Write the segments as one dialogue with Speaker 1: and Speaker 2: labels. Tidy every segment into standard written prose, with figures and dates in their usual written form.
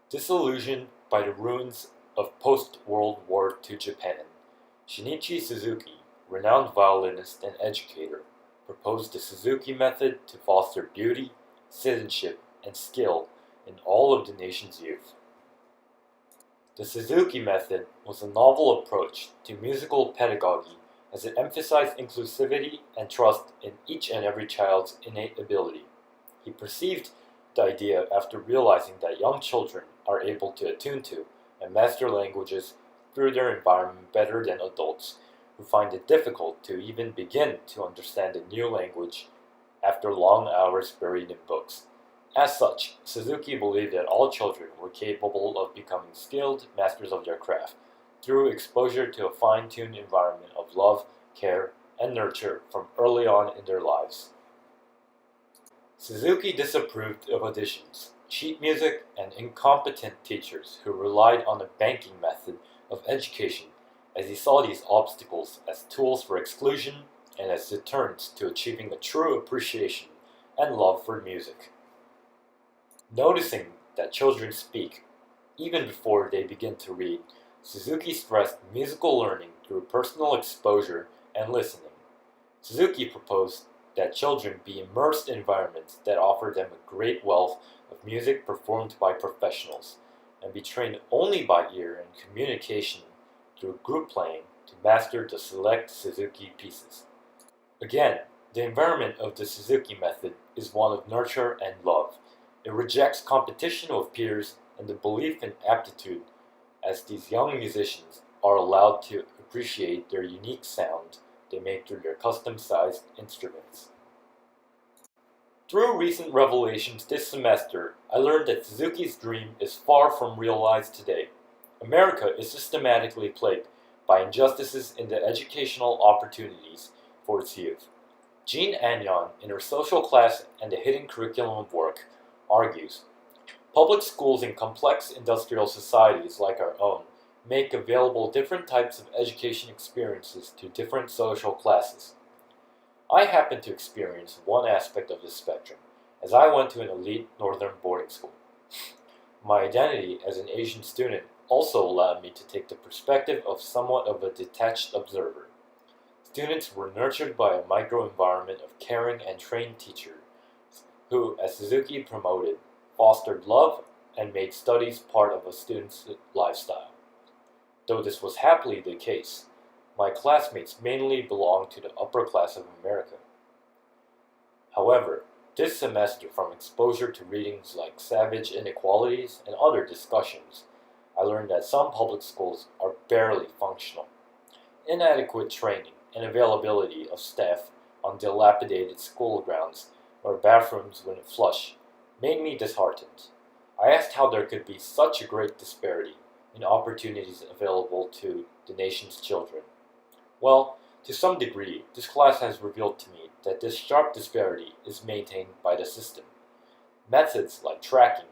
Speaker 1: Disillusioned by the ruins of post-World War II Japan, Shinichi Suzuki, renowned violinist and educator, proposed the Suzuki Method to foster beauty, citizenship, and skill in all of the nation's youth. The Suzuki Method was a novel approach to musical pedagogy as it emphasized inclusivity and trust in each and every child's innate ability. He perceived the idea after realizing that young children are able to attune to and master languages through their environment better than adults, who find it difficult to even begin to understand a new language after long hours buried in books. As such, Suzuki believed that all children were capable of becoming skilled masters of their craft through exposure to a fine-tuned environment of love, care, and nurture from early on in their lives. Suzuki disapproved of auditions, sheet music, and incompetent teachers who relied on the banking method of education, as he saw these obstacles as tools for exclusion and as deterrents to achieving a true appreciation and love for music. Noticing that children speak even before they begin to read, Suzuki stressed musical learning through personal exposure and listening. Suzuki proposed that children be immersed in environments that offer them a great wealth of music performed by professionals, and be trained only by ear and communication through group playing to master the select Suzuki pieces. Again, the environment of the Suzuki method is one of nurture and love. It rejects competition with peers and the belief in aptitude, as these young musicians are allowed to appreciate their unique sound they make through their custom-sized instruments. Through recent revelations this semester, I learned that Suzuki's dream is far from realized today. America is systematically plagued by injustices in the educational opportunities for its youth. Jean Agnon, in her social class and the hidden curriculum work, argues, public schools in complex industrial societies like our own make available different types of education experiences to different social classes. I happen to experience one aspect of this spectrum, as I went to an elite northern boarding school. My identity as an Asian student also allowed me to take the perspective of somewhat of a detached observer. Students were nurtured by a microenvironment of caring and trained teachers who, as Suzuki promoted, fostered love and made studies part of a student's lifestyle. Though this was happily the case, my classmates mainly belonged to the upper class of America. However, this semester, from exposure to readings like Savage Inequalities and other discussions, I learned that some public schools are barely functional. Inadequate training and availability of staff on dilapidated school grounds or bathrooms when flush made me disheartened. I asked how there could be such a great disparity in opportunities available to the nation's children. Well, to some degree, this class has revealed to me that this sharp disparity is maintained by the system. Methods like tracking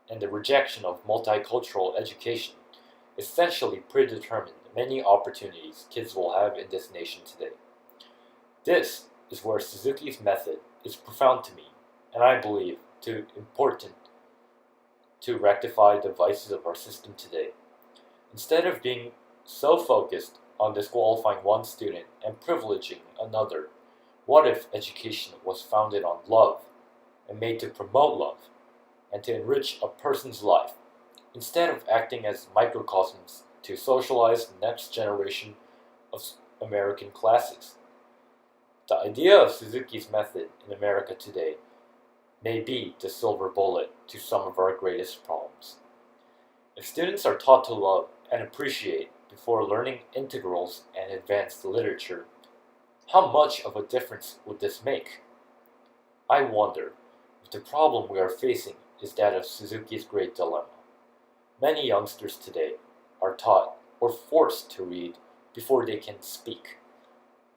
Speaker 1: and the rejection of multicultural education essentially predetermine many opportunities kids will have in this nation today. This is where Suzuki's method is profound to me, and I believe too important to rectify the vices of our system today. Instead of being so focused on disqualifying one student and privileging another, what if education was founded on love and made to promote love and to enrich a person's life, instead of acting as microcosms to socialize the next generation of American classes? The idea of Suzuki's method in America today may be the silver bullet to some of our greatest problems. If students are taught to love and appreciate before learning integrals and advanced literature, how much of a difference would this make? I wonder if the problem we are facing is that of Suzuki's great dilemma. Many youngsters today are taught or forced to read before they can speak,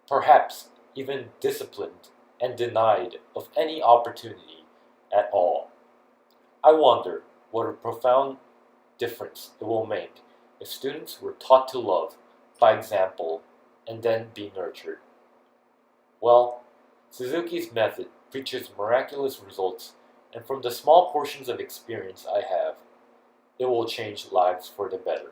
Speaker 1: perhaps even disciplined and denied of any opportunity at all. I wonder what a profound difference it will make if students were taught to love by example and then be nurtured. Well, Suzuki's method preaches miraculous results, and from the small portions of experience I have, it will change lives for the better.